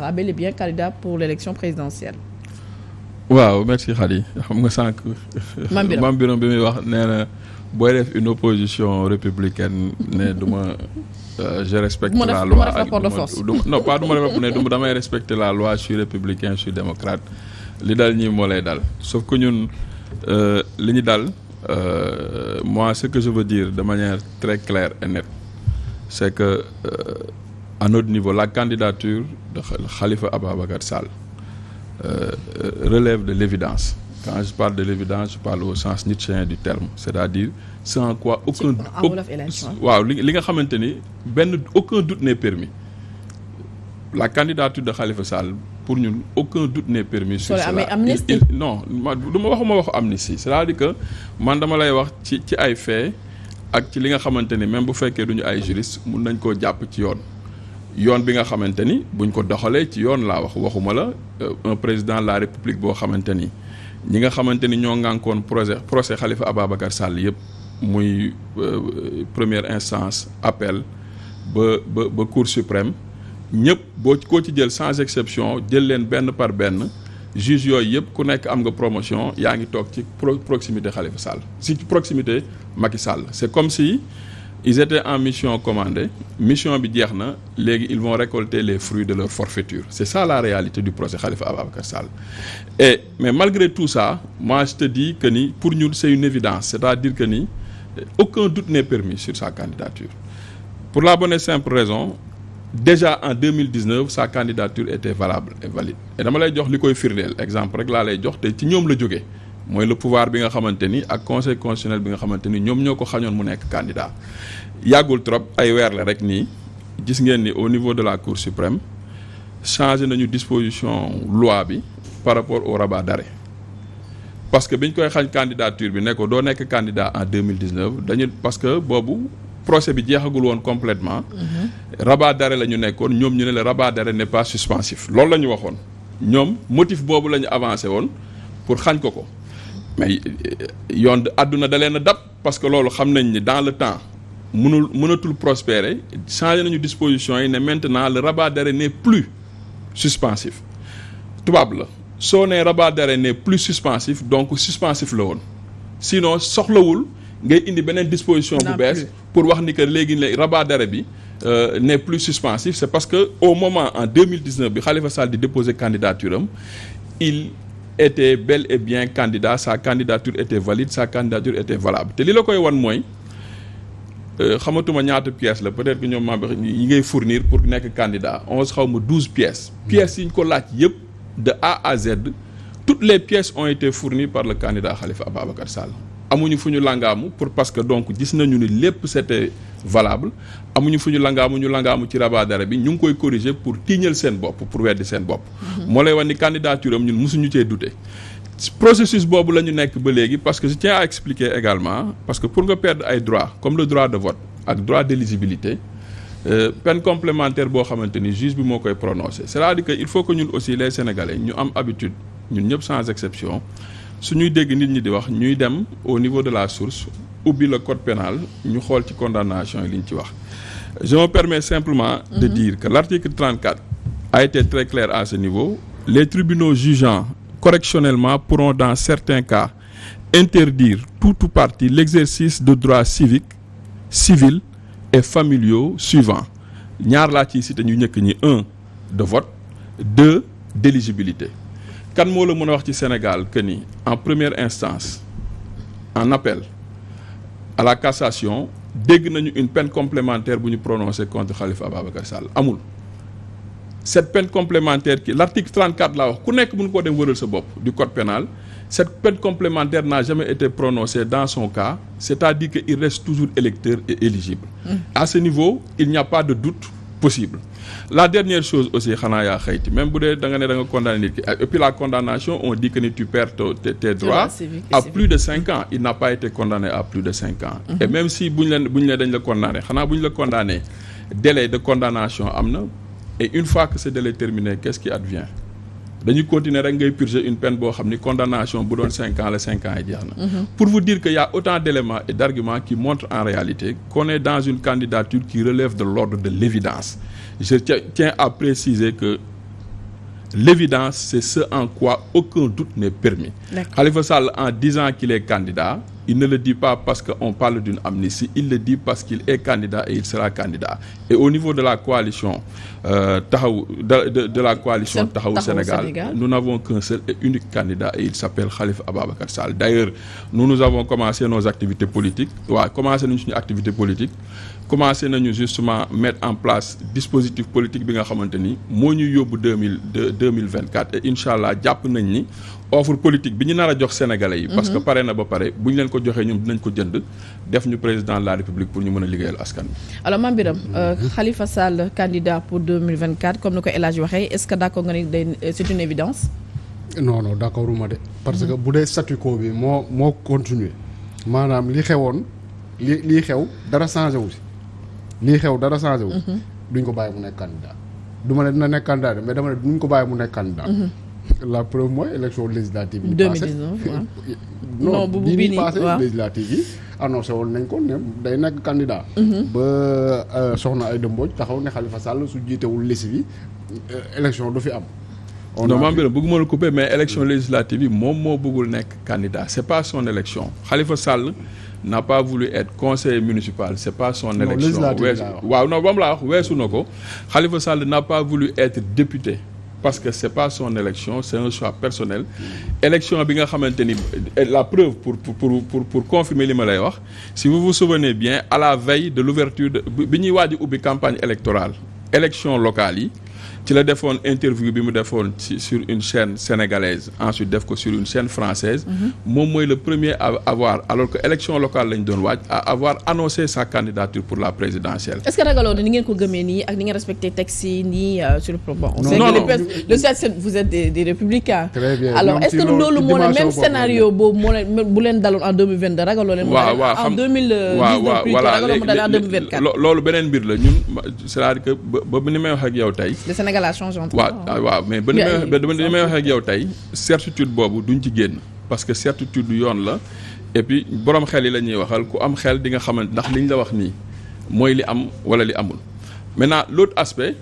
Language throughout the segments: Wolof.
sera bel et bien candidat pour l'élection présidentielle. waaw merci Khady xam nga sànq. Mame Birame bi muy wax nee na booy def une opposition républicaine ne du ma je respecte la loi ak non pas du ma def ne du damay respecter la loi je suis républicain je suis démocrate li dal ñii moo lay dal sauf que ñun li ñu dal moi ce que je veux dire de manière très claire et nette c'est que à notre niveau la candidature de Khalifa Ababacar Sall relève de l'évidence. Quand je parle de l'évidence, je parle au sens nietzschéen du terme, c'est-à-dire sans quoi aucun waaw li nga xamante ni aucun doute n'est permis. La candidature de Khalifa Sall pour ñun aucun doute n'est permis sur cela. Non du ma waxu amnistie, c'est-à-dire que man dama lay wax ci ay faits ak ci li nga xamante ni même bu fekkee duñu ay juriste mun nañ koo jàpp ci yoon bi nga xamante ni buñ ko doxalee ci yoon laa waxuma la un président de la république boo xamante ni ñi nga xamante ni ñoo ngànkoon procès Khalifa Ababacar Sall yëpp muy première instance appel ba cour suprême ñëpp koo ci jël sans exception jël leen benn par benn juge yooyu yëpp ku nekk am nga promotion yaa ngi toog ci proximité Khalifa Sall ci proximité Macky Sall c'est comme si ils étaient en mission commandée mission bi jeex na léegi ils vont récolter les fruits de leur forfaiture c'est ça la réalité du procès Khalifa Ababacar Sall mais malgré tout ça moi je te dis que ni pour ñun c'est une évidence c'est-à-dire que ni aucun doute n'est permis sur sa candidature pour la bonne et simple raison déjà en 2019 sa candidature était valable et valide et dama lay jox li koy firndeel exemple rek laa lay jox te ci ñoom la jógee mooy le pouvoir bi nga xamante ni ak conseil constitutionnel bi nga xamante ni ñoom ñoo ko xañoon mu nekk candidat yàggul trop ay weer la rek nii gis ngeen ni au niveau de la cour suprême changé nañu disposition loi bi par rapport au rabat d'arrêt parce que biñ koy xañ candidature bi ne ko doo nekk candidat en 2019 dañu parce que boobu procès bi jeexagul woon complètement rabat d'arrêt la ñu nekkoon ñoom ñu ne le rabat d'arrêt n'est pas suspensif loolu la ñu waxoon ñoom motif boobu la ñu avancé woon pour xañ ko mais yoon àdduna da leen a dab parce que loolu xam nañ ni dans le temps mënatul prospérer changé nañu disposition yi ne maintenant le rabat d'arrêt n'est plus suspensif tubaab la soo nee rabat d'arrêt n'est plus suspensif donc suspensif la woon sinon soxlawul ngay indi beneen disposition bu bees pour wax ni que léegi rabat d'arrêt bi n'est plus suspensif c'est parce que au moment en 2019 bi Khalifa Sall di déposer candidature am il était bel et bien candidat sa candidature était valide sa candidature était valable te li la koy wan mooy xamatuma ñaata pièces la peut-être que ñoom membre yi ngay fournir pour nekk candidat 12 pièces yi ñu ko laaj yëpp de A à Z toutes les pièces ont été fournies par le candidat Khalifa Ababacar Sall amuñu fu ñu langaamu parce que donc gis nañu ni lépp c'était valable amuñu fu ñu langaamu ci rabat d'arrêt bi ñu ngi koy corriger pour tiiñal seen bopp pour weddi seen bopp moo lay wan ni candidature am ñun mosuñu cee douter processus boobu la ñu nekk ba léegi parce que je tiens à expliquer également parce que pour nga perdre ay droits comme le droit de vote ak droit d'éligibilité peine complémentaire boo xamante ni juge bi moo koy prononcer c'est-à-dire que il faut que ñun aussi les Sénégalais ñu am habitude ñun ñëpp sans exception suñuy dégg nit ñi di wax ñuy dem au niveau de la source ubbi le code pénal ñu xool ci condamnation yi li ñu ci wax je me permets simplement de dire que l'article 34 a été très clair à ce niveau les tribunaux jugeant correctionnellement pourront dans certains cas interdire tout ou partie l'exercice de droits civiques civils et familiaux suivants ñaar laa ciy cité ñu njëkk ñi 1 de vote 2 d'éligibilité kan moo la mën a wax ci Sénégal que ni en première instance en appel à la cassation dégg nañu une peine complémentaire bu ñu prononcée contre Khalifa Ababacar Sall amul cette peine complémentaire qui l'article 34 laa wax ku nekk mën koo dem wëral sa bopp du code pénal cette peine complémentaire n'a jamais été prononcée dans son cas c'est-à-dire que il reste toujours électeur et éligible à ce niveau il n'y a pas de doute possible la dernière chose aussi xanaa yaa xayti même bu dee da nga ne da nga condamné nit ki et puis la condamnation on dit que ni tu perds tes droits à plus de 5 ans il n'a pas été condamné à plus de 5 ans et même si bu ñu dañ la condamné xanaa bu ñu la condamné délai de condamnation am na et une fois que ce délai est terminé qu'est-ce qui advient dañuy continuer rek ngay purger une peine boo xam ni condamnation bu doon 5 ans la 5 ans yi jeex na pour vous dire que y a autant d'éléments et d'arguments qui montrent en réalité qu'on est dans une candidature qui relève de l'ordre de l'évidence je tiens à préciser que l'évidence, c'est ce en quoi aucun doute n'est permis. Khalifa Sall, en disant qu'il est candidat, il ne le dit pas parce qu'on parle d'une amnistie, il le dit parce qu'il est candidat et il sera candidat. Et au niveau de la coalition de la coalition Taxawu Sénégal, nous n'avons qu'un seul et unique candidat et il s'appelle Khalifa Ababacar Sall. D'ailleurs, nous avons commencé nos activités politiques. Commencé nos activités politiques. Commencé nañu justement mettre en place dispositif politique bi nga xamante ni moo ñu yóbbu 2024 et incha allah jàpp nañ ni offre politique bi ñu nar a jox sénégalais yi. parce que pare na ba pare bu ñu leen ko joxee ñoom dinañ ko jënd def ñu président de la république pour ñu mën a liggéeyal askan bi. alors Mame Birame Khalifa Sall candidat pour 2024 comme ni ko El Hadj waxee est-ce que d'accord nga ni c'est une évidence. non d'accord uma de. parce que bu dee statu quo bi moo continuer maanaam li xewoon lii xew dara changé wu si. lii xew dara changé wu. duñ ko bàyyi mu nekk candidat du ma ne dina nekk candidat mais dama ne duñ ko bàyyi mu nekk candidat. la preuve mooy élection législative yi. 2019 waaw. non bu bii nii passé législative yi annoncé woon nañ ko ne day nekk candidat. ba soxna Aïda Mbodj taxaw ne Khalifa Sall su jiitewul liste bi élection du fi am. non Mame Birame bëgguma la couper mais élection législative yi moom moo bëggul nekk candidat c'est pas son élection Khalifa Sall n'a pas voulu être conseiller municipal c'est pas son élection waaw non ba mu laa wax weesu na ko Khalifa Sall n'a pas voulu être député parce que c'est pas son élection c'est un choix personnel élection bi nga xamante ni la preuve pour confirmer li ma lay wax si vous vous souvenez bien à la veille de l'ouverture de bi ñuy waaj a ubbi campagne électorale élection locale yi ci la defoon interview bi mu defoon sur une chaîne sénégalaise ensuite def ko sur une chaîne française moom mooy le premier à avoir alors que élection locale lañ doon waaj à avoir annoncé sa candidature pour la présidentielle. est-ce que ragaloo ni ngeen ko gëmee nii ak ni ngeen respecté texte yi nii sur le plan. on sait que le fait vous êtes des républicains. très bien alors est-ce que loolu moo ne même scénario boobu moo leen bu leen daloon en 2022 ragaloo leen. waaw en 2019 plutôt ragaloo mu dal en 2024. loolu beneen mbir la ñun c'est-à-dire que ba ni may wax ak yow tey. waaw mais ba ni may waxee ak yow tey certitude boobu duñ ci génn parce que certitude yoon la et puis borom xel yi la ñuy waxal ku am xel di nga xamante ndax liñ la wax nii mooy li am wala li amul. maintenant l'autre aspect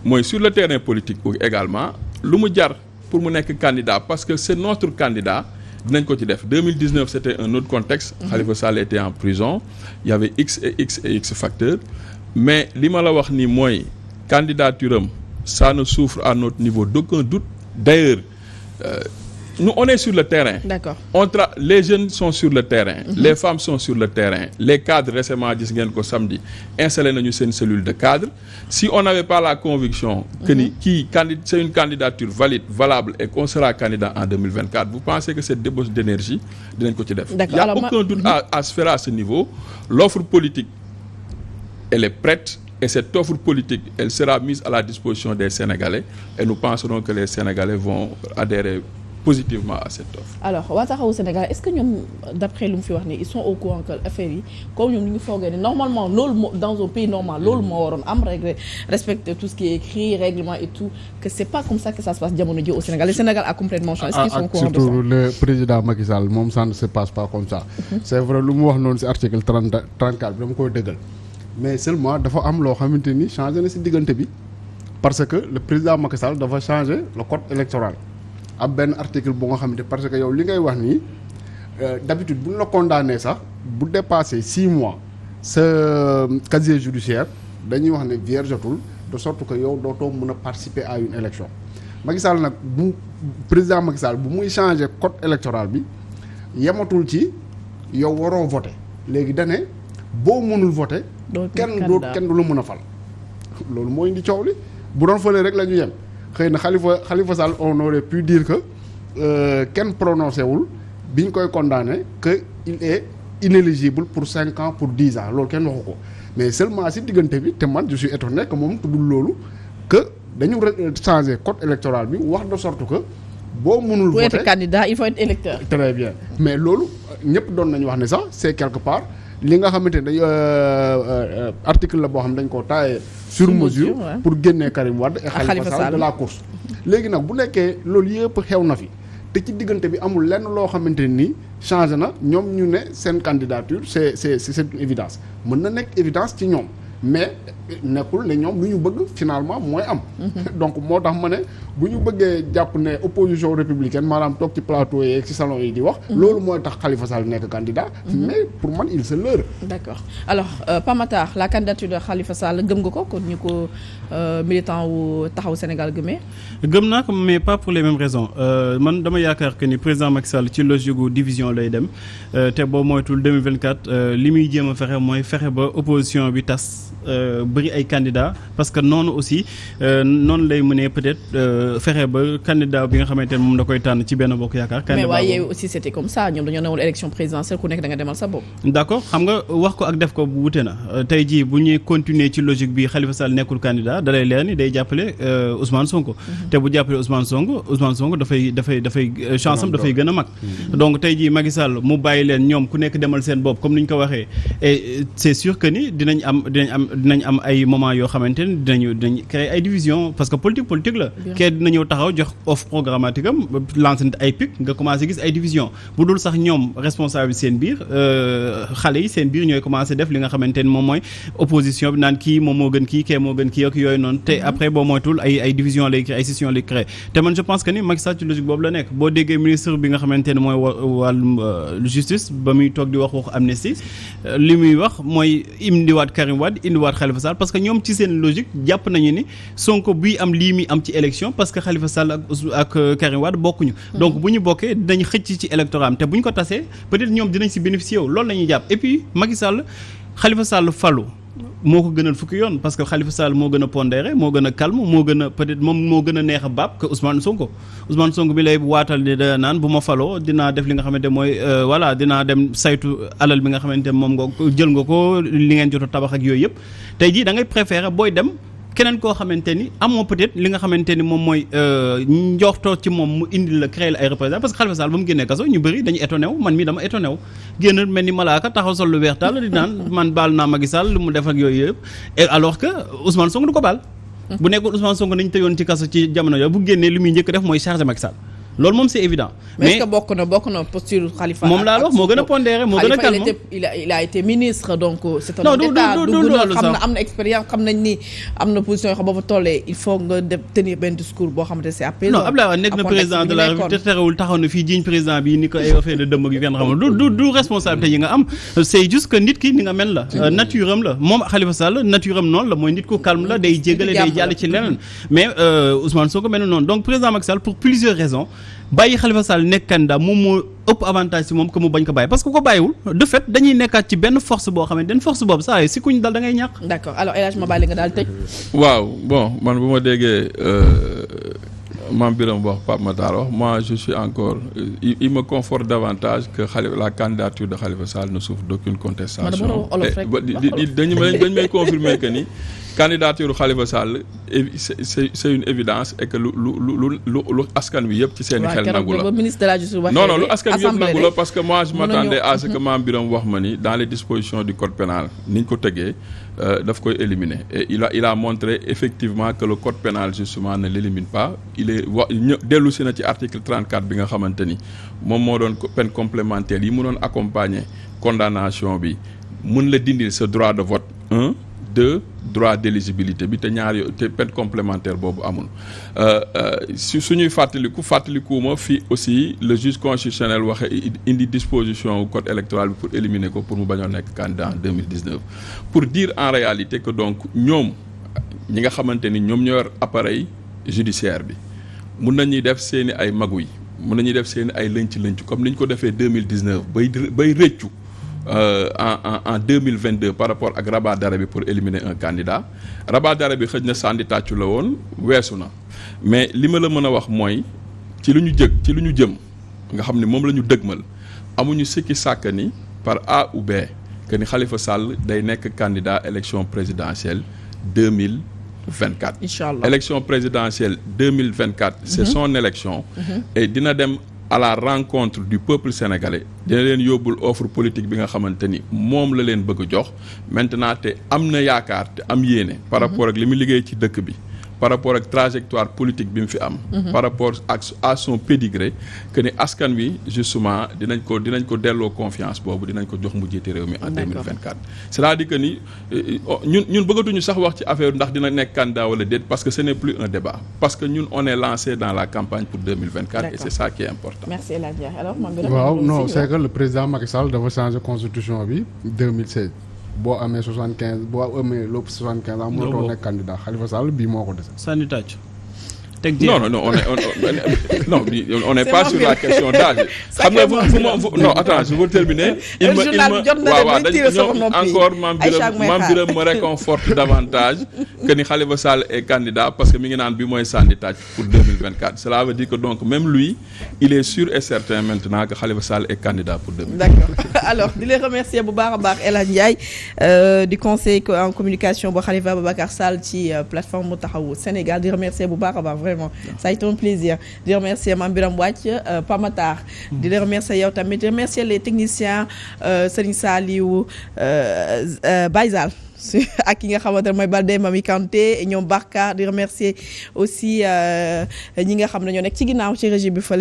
mooy sur le terrain politique également lu mu jar pour mu nekk candidat parce que c'est notre candidat dinañ ko ci def 2019 c'était un autre contexte. Khalifa Sall était en prison il y avait X et X facteurs mais li ma la wax nii mooy candidature am. Ça ne souffre à notre niveau d'aucun doute. D'ailleurs, nous on est sur le terrain. D'accord. Les jeunes sont sur le terrain. Les femmes sont sur le terrain. Les cadres récemment, gis ngeen ko samedi, installé nañu seen cellule de cadre. Si on n'avait pas la conviction que c'est une candidature valide, valable et qu'on sera candidat en 2024, vous pensez que cette débauche d'énergie dinañ ko ci def. Il n'y a aucun doute à se faire à ce niveau. L'offre politique, elle est prête. Et cette offre politique, elle sera mise à la disposition des Sénégalais et nous penserons que les Sénégalais vont adhérer positivement à cette offre. Alors waa Taxawu Sénégal est-ce que ñoom d'après lu mu fi wax ni ils sont au courant que affaire yi comme ñoom ñu ngi foogee ne normalement loolu moo dans un pays normal loolu moo waroon am règle respecter tout ce qui est écrit règlement et tout que c'est pas comme ça que ça se passe jamono ji au Sénégal le Sénégal a complètement changé. Est-ce qu'ils sont au courant de ça? Surtout le président Macky Sall moom ça ne se passe pas comme ça. C'est vrai lu mu wax noonu ci article 34 bi dama koy dëggal. mais seulement dafa am loo xamante ni changé na ci diggante bi parce que le président Macky Sall dafa changé le code électoral am benn article bu nga xamante parce que yow li ngay wax nii d'habitude bu ñu la condamné sax bu dépassé 6 mois sa casier judiciaire dañuy wax ne viergetul de sorte que yow dootoo mën a participer à une élection Macky Sall nag bu président Macky Sall bu muy changé code électoral bi yematul ci yow waroo voter léegi dane boo mënul voter kenn du la mën a fal loolu moo indi coow li bu doon fële rek la ñu yem xëy na Khalifa Sall on aurait pu dire que kenn prononcé wul bi ñu koy condamné que il est inéligible pour 5 ans pour 10 ans loolu kenn waxu ko mais seulement si diggante bi te man je suis étonné que moom tuddul loolu que dañu changer code électoral bi wax de sorte que boo mënul voter pour être candidat il faut être électeur. très bien mais loolu ñëpp doon nañu wax ne sax c'est quelque part li nga xamante ne article la boo xam ne dañ koo taillé sur mesure pour génnee Karim Wade et Khalifa Sall de la course léegi nag bu nekkee loolu yëpp xew na fi te ci diggante bi amul lenn loo xamante ni changé na ñoom ñu ne seen candidature c'est une évidence mën na nekk évidence ci ñoom mais nekkul ne ñoom lu ñu bëgg finalement mooy am. donc moo tax ma ne bu ñu bëggee jàpp ne opposition républicaine maanaam toog ci plateau yi ak ci salon yi di wax. loolu mooy tax Khalifa Sall nekk candidat. mais pour man il se leurre. d'accord alors Pape Matar la candidature de Khalifa Sall gëm nga ko kon ñu ko militant wu taxaw Sénégal gëmee. gëm naa ko mais pas pour les mêmes raisons man dama yaakaar que ni président Macky Sall ci logique gu division lay dem te boo moytul 2024 li muy jéem a fexe mooy fexe ba opposition bi tas bëri ay candidats parce que noonu aussi noonu lay mënee peut-être fexe ba candidat bi nga xamante ne moom da koy tànn ci benn bokk yaakaar. mais waaye aussi c'était comme ça ñoom dañoo newul élection présidentielle ku nekk da nga demal sa bopp. d'accord xam nga wax ko ak def ko wute na tey jii bu ñuy continuer ci logique bi Khalifa Sall nekkul candidat da lay leer ni day jàppale Ousmane Sonko. te bu jàppale Ousmane Sonko dafay chance am dafay gën a mag. donc tey jii Macky Sall mu bàyyi leen ñoom ku nekk demal seen bopp comme ni ñu ko waxee et c'est sûr que ni dinañ am ay moment yoo xamante ni dinañ créer ay division parce que politique la. kee dina ñëw taxaw jox offre programmatique am lancer ay pic nga commencé gis ay division bu dul sax ñoom responsable seen biir xale yi seen biir ñooy commencé def li nga xamante ni moom mooy opposition bi naan kii moom moo gën kii kee moo gën kii ak yooyu noonu te après boo moytul ay division lay créer ay scission lay créer te man je pense que ni Macky Sall ci logique boobu la nekk boo déggee ministre bi nga xamante ne mooy wàllum justice ba muy toog di wax amnistie li muy wax mooy indiwaat Karim Wade indiwaat Khalifa Sall parce que ñoom ci seen logique jàpp nañu ni Sonko buy am lii mi am ci élection parce que Khalifa Sall ak Karim Wade bokkuñu donc bu ñu bokkee dinañ xëcc ci électorat am te bu ñu ko tasee peut-être ñoom dinañ si bénéficier wu loolu la ñuy jàpp et puis Macky Sall Khalifa Sall falu moo ko gënal fukki yoon parce que Khalifa Sall moo gën a pondéré moo gën a calme moo gën a peut-être moom moo gën a neex a baab que Ousmane Sonko bi lay waatal di da naan bu ma faloo dinaa def li nga xamante mooy voilà dinaa dem saytu alal bi nga xamante moom nga jël nga ko li ngeen jot a tabax ak yooyu yëpp tey jii da ngay préférer booy dem keneen koo xamante ni amoo peut-être li nga xamante ni moom mooy njortoo ci moom mu indil la créer la ay représentants parce que Khalifa Sall ba mu génnee kaso ñu bëri dañu étonné wu man mii dama étonné wu génn mel ni malaaka taxaw sol lu weex taal di naan man baal naa Macky Sall lu mu def ak yooyu yëpp et alors que Ousmane Sonko du ko baal. bu nekkul Ousmane Sonko nañu tëjoon ci kaso ci jamono yooyu bu génnee li muy njëkk def mooy charger Macky Sall. loolu moom c'est évident. mais est-ce que bokk na posture Khalifa. moom laa wax moo gën a pondéré moo gën a calme. il a été ministre donc. c'est un non du loolu xam na am na expérience xam nañ ni am na position yoo xam boo fa tollee il faut nga tenir benn discours boo xamante c'est apaisant. non Abdoulaye Wade nekk na président de la République te terewul taxaw na fii jiiñ président bi ni ko ay affaire de dëmm gi kenn xamul du responsabilité yi nga am c'est juste que nit ki ni nga mel la nature am la moom Khalifa Sall nature am noonu la mooy nit ku calme la day jéggale day jàll ci leneen mais Ousmane Sonko mel noonu donc président Macky Sall pour plusieurs raisons bàyyi Khalifa Sall nekk candidat moom moo ëpp avantage ci moom que mu bañ ko bàyyi parce que ko bàyyiwul de fait dañuy nekkaat ci benn force boo xamante ne force boobu saa yi si kuñ dal da ngay ñàkk. d'accord alors El Hadj ma bàyyi nga daal tëj. waaw bon man bu ma déggee Mame Birame wax Pape Matar wax moi je suis encore il me conforte davantage que la candidature de Khalifa Sall ne souffre d'aucune contestation. dañu may confirmer que ni. candidature Khalifa Sall c'est une évidence et que lu askan wi yëpp ci seen i xel nangu la ministre de la justice non lu askan wi yëpp nangu la parce que moi je m'attendais à ce que Mame Birame wax ma ni dans les dispositions du code pénal ni ñu ko tëggee daf koy éliminer et il a montré effectivement que le code pénal justement ne l'élimine pas il est dellu si na ci article 34 bi nga xamante ni moom moo doon peine complémentaire yi mu doon accompagner condamnation bi mun la dindil sa droit de vote 2 droit d'éligibilité bi te ñaar yo te peine complémentaire boobu amul suñuy fàttalikuuma fii aussi le juge constitutionnel waxe indi disposition au code électoral bi pour éliminer ko pour mu bañoo nekk candidat en 2019 pour dire en réalité que donc ñoom ñi nga xamante ni ñoom ñoo yor appareil judiciaire bi mun nañuy def seeni ay magouilles mun nañuy def seeni ay lënc comme ni ñu ko defee 2019 bay rëccu en 2022 par rapport ak rabat d'arrêt bi pour éliminer un candidat rabat d'arrêt bi xëj na sànni tàccu la woon weesu na mais li ma la mën a wax mooy ci lu ñu jëm nga xam ne moom la ñu dëgmal amuñu sikki sàkk ni par A ou B que ni Khalifa Sall day nekk candidat élection présidentielle 2024. Inch'Allah. Élection présidentielle 2024 c'est son élection et dina dem à la rencontre du peuple sénégalais dina leen yóbbul offre politique bi nga xamante ni moom la leen bëgg jox maintenant te am na yaakaar te am yéene par rapport ak li mu liggéey ci dëkk bi par rapport ak trajectoire politique bi mu fi am. par rapport à son pédigré que ni askan wi justement dinañ ko delloo confiance boobu dinañ ko jox mu jiite réew mi en 2024. c'est-à-dire que ni ñun bëggatuñu sax wax ci affaire ndax dina nekk candidat wala déet parce que ce n'est plus un débat parce que ñun on est lancé dans la campagne pour 2024 et c'est ça qui est important. Merci El Hadj Ndiaye alors waaw non c'est que le président Macky Sall dafa changer constitution bi 2016 boo amee 75 boo amee lépp 75 ans mënatoo nekk candidat Khalifa Sall bii moo ko dese. sànni tàcc. Non, on n'est pas sur la question d'âge. Xam nga non, attends, je veux terminer. Encore Mame Birame me réconforte davantage que ni Khalifa Sall est candidat parce que mi ngi naan bi mooy sànni tàcc pour 2024. Cela veut dire que donc même lui, il est sûr et certain maintenant que Khalifa Sall est candidat pour 2024. D'accord. Alors, di leen remercier bu baax a baax El Hadj Ndiaye du conseil en communication bu Khalifa Ababacar Sall ci plateforme Taxawu Sénégal di remercier bu baax a baax. Vraiment, ça a été un plaisir. Je remercie Mame Birame Wathie, Pamatar. Je les remercie yow tamit. Je remercie les techniciens Serigne Saliou, Baysal ak ki nga xamante ne mooy Balde Mami Kanté ñoom Barka di remercier aussi ñi nga xam ne ñoo nekk ci ginnaaw ci régie bi fële